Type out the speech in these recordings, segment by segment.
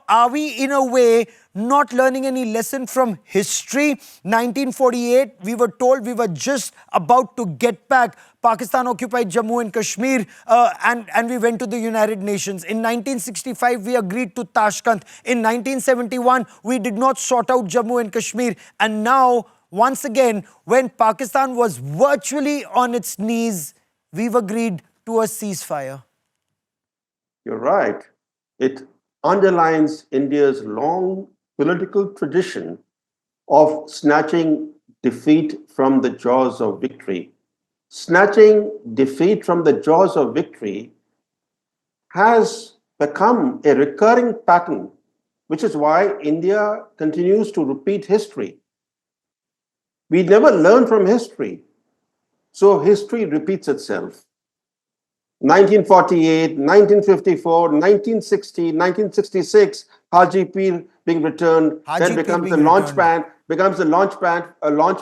are we in a way not learning any lesson from history? 1948, we were told we were just about to get back. Pakistan occupied Jammu and Kashmir and we went to the United Nations. In 1965, we agreed to Tashkent. In 1971, we did not sort out Jammu and Kashmir. And now, once again, when Pakistan was virtually on its knees, we've agreed to a ceasefire. You're right. It underlines India's long political tradition of snatching defeat from the jaws of victory. Snatching defeat from the jaws of victory has become a recurring pattern, which is why India continues to repeat history. We never learn from history, so history repeats itself. 1948, 1954, 1960, 1966, Haji Pir being returned, then becomes the launch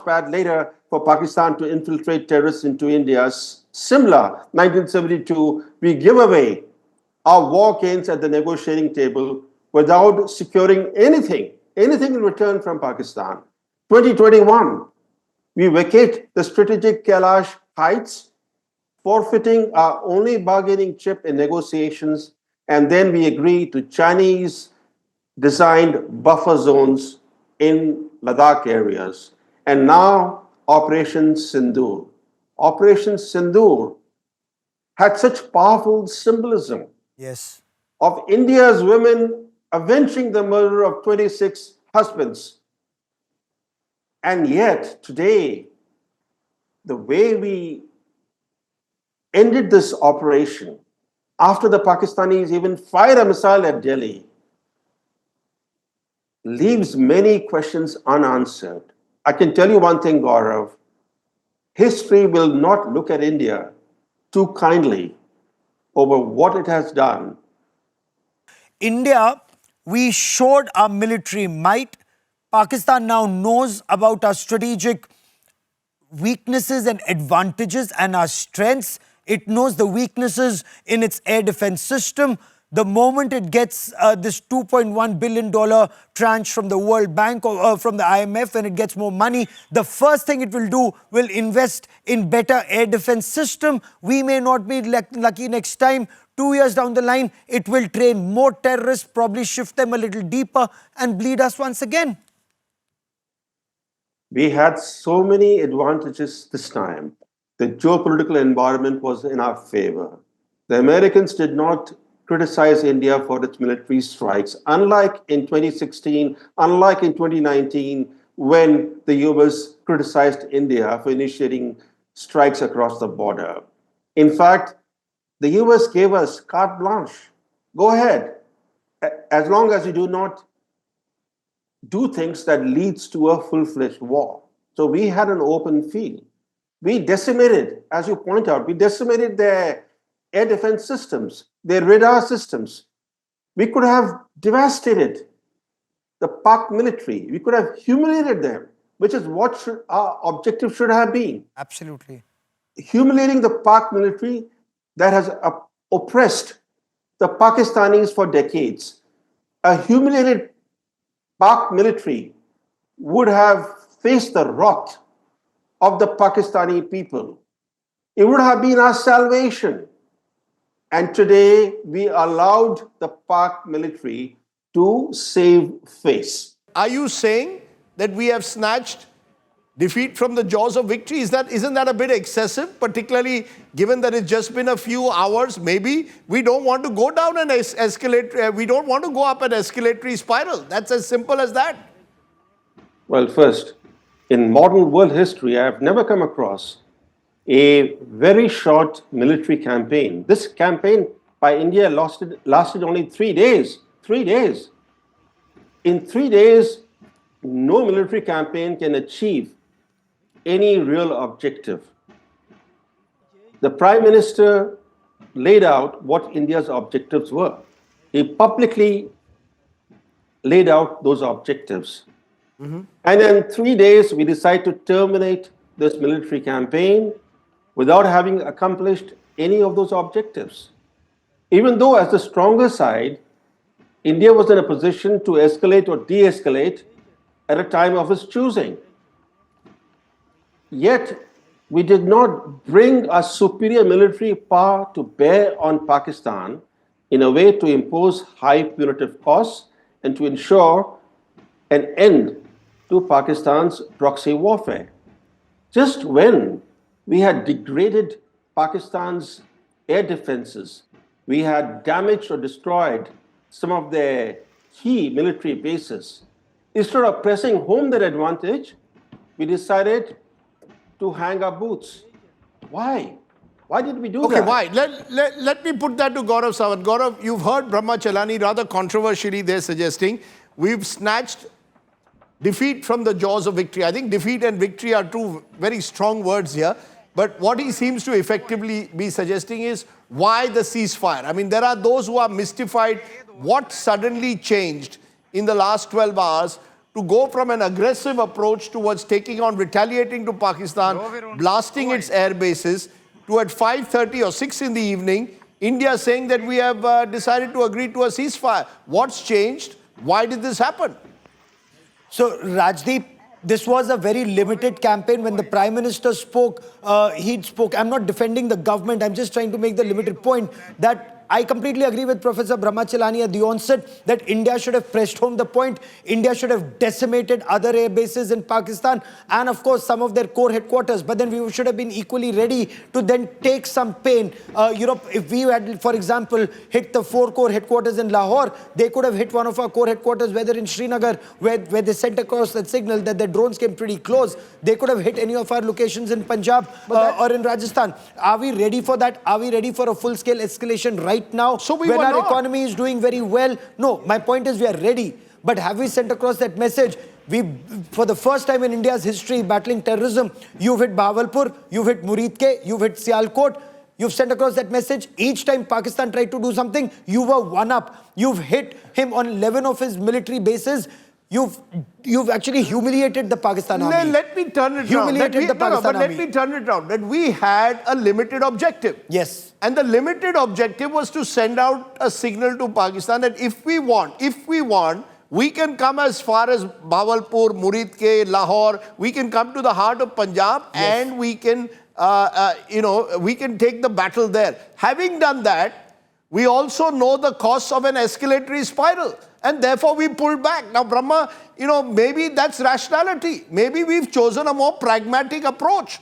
pad later for Pakistan to infiltrate terrorists into India. Similar, 1972, we give away our war gains at the negotiating table without securing anything in return from Pakistan. 2021, we vacate the strategic Kailash Heights, forfeiting our only bargaining chip in negotiations, and then we agree to Chinese-designed buffer zones in Ladakh areas. And now, Operation Sindhu. Operation Sindhu had such powerful symbolism of India's women avenging the murder of 26 husbands. And yet, today, the way we ended this operation, after the Pakistanis even fired a missile at Delhi, leaves many questions unanswered. I can tell you one thing, Gaurav. History will not look at India too kindly over what it has done. India, we showed our military might. Pakistan now knows about our strategic weaknesses and advantages and our strengths. It knows the weaknesses in its air defense system. The moment it gets this $2.1 billion tranche from the World Bank or from the IMF, when it gets more money, the first thing it will do will invest in better air defense system. We may not be lucky next time. 2 years down the line, it will train more terrorists, probably shift them a little deeper and bleed us once again. We had so many advantages this time. The geopolitical environment was in our favor. The Americans did not criticize India for its military strikes, unlike in 2016, unlike in 2019, when the US criticized India for initiating strikes across the border. In fact, the US gave us carte blanche. Go ahead, as long as you do not do things that leads to a full-fledged war. So we had an open field. We decimated, as you point out, we decimated their air defense systems, their radar systems. We could have devastated the Pak military. We could have humiliated them, which is what our objective should have been. Absolutely. Humiliating the Pak military that has oppressed the Pakistanis for decades. A humiliated Pak military would have faced the wrath of the Pakistani people. It would have been our salvation. And today, we allowed the Pak military to save face. Are you saying that we have snatched defeat from the jaws of victory? Isn't that a bit excessive, particularly given that it's just been a few hours? Maybe we don't want to go down and escalate. We don't want to go up an escalatory spiral. That's as simple as that. Well, first, in modern world history, I have never come across a very short military campaign. This campaign by India lasted only 3 days. 3 days. In 3 days, no military campaign can achieve any real objective. The Prime Minister laid out what India's objectives were. He publicly laid out those objectives. And in 3 days, we decided to terminate this military campaign without having accomplished any of those objectives. Even though as the stronger side, India was in a position to escalate or de escalate at a time of its choosing. Yet, we did not bring our superior military power to bear on Pakistan in a way to impose high punitive costs and to ensure an end to Pakistan's proxy warfare. Just when we had degraded Pakistan's air defenses, we had damaged or destroyed some of their key military bases. Instead of pressing home that advantage, we decided to hang our boots. Why? Why did we do Okay, that? why? Let me put that to Gaurav Sawant. Gaurav, you've heard Brahma Chalani rather controversially they're suggesting we've snatched defeat from the jaws of victory. I think defeat and victory are two very strong words here. But what he seems to effectively be suggesting is why the ceasefire? I mean, there are those who are mystified. What suddenly changed in the last 12 hours to go from an aggressive approach towards taking on, retaliating to Pakistan, blasting its air bases, to at 5:30 or 6 in the evening, India saying that we have decided to agree to a ceasefire. What's changed? Why did this happen? So, Rajdeep, this was a very limited campaign. When the Prime Minister spoke, he spoke. I'm not defending the government. I'm just trying to make the limited point that I completely agree with Professor Brahmachalani at the onset that India should have pressed home the point. India should have decimated other air bases in Pakistan and, of course, some of their core headquarters. But then we should have been equally ready to then take some pain. If we had, for example, hit the 4 core headquarters in Lahore, they could have hit one of our core headquarters, whether in Srinagar, where they sent across that signal that their drones came pretty close. They could have hit any of our locations in Punjab or in Rajasthan. Are we ready for that? Are we ready for a full-scale escalation right now, So we when were our not. economy is doing very well? No, my point is we are ready. But have we sent across that message? For the first time in India's history, battling terrorism, you've hit Bahawalpur, you've hit Muridke, you've hit Sialkot. You've sent across that message. Each time Pakistan tried to do something, you were one up. You've hit him on 11 of his military bases. You've actually humiliated the Pakistan army. Let me turn it Humiliated around. the Pakistan Let army. me turn it around. That we had a limited objective. Yes. And the limited objective was to send out a signal to Pakistan that if we want, we can come as far as Bahawalpur, Muridke, Lahore. We can come to the heart of Punjab, and we can, we can take the battle there. Having done that, we also know the costs of an escalatory spiral. And therefore, we pulled back. Now, Brahma, maybe that's rationality. Maybe we've chosen a more pragmatic approach.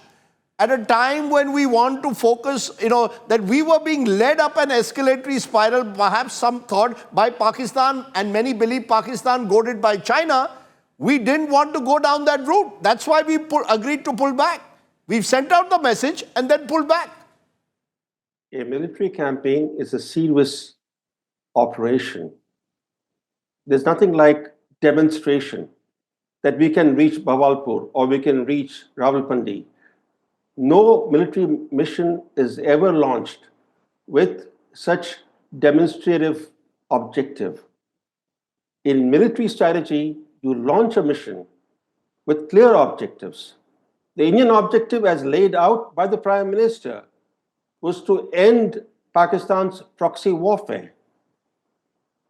At a time when we want to focus, that we were being led up an escalatory spiral, perhaps some thought by Pakistan, and many believe Pakistan goaded by China, we didn't want to go down that route. That's why we agreed to pull back. We've sent out the message and then pulled back. A military campaign is a serious operation. There's nothing like demonstration that we can reach Bahawalpur or we can reach Rawalpindi. No military mission is ever launched with such demonstrative objective. In military strategy, you launch a mission with clear objectives. The Indian objective, as laid out by the Prime Minister, was to end Pakistan's proxy warfare.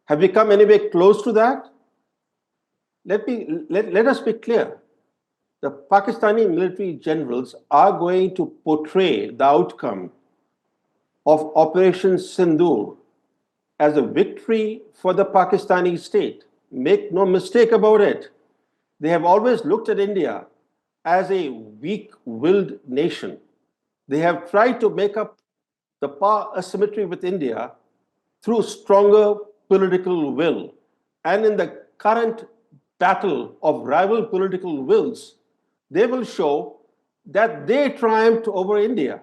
Have we come anywhere close to that? Let us be clear. The Pakistani military generals are going to portray the outcome of Operation Sindhu as a victory for the Pakistani state. Make no mistake about it. They have always looked at India as a weak-willed nation. They have tried to make up the power asymmetry with India through stronger political will. And in the current battle of rival political wills, they will show that they triumphed over India.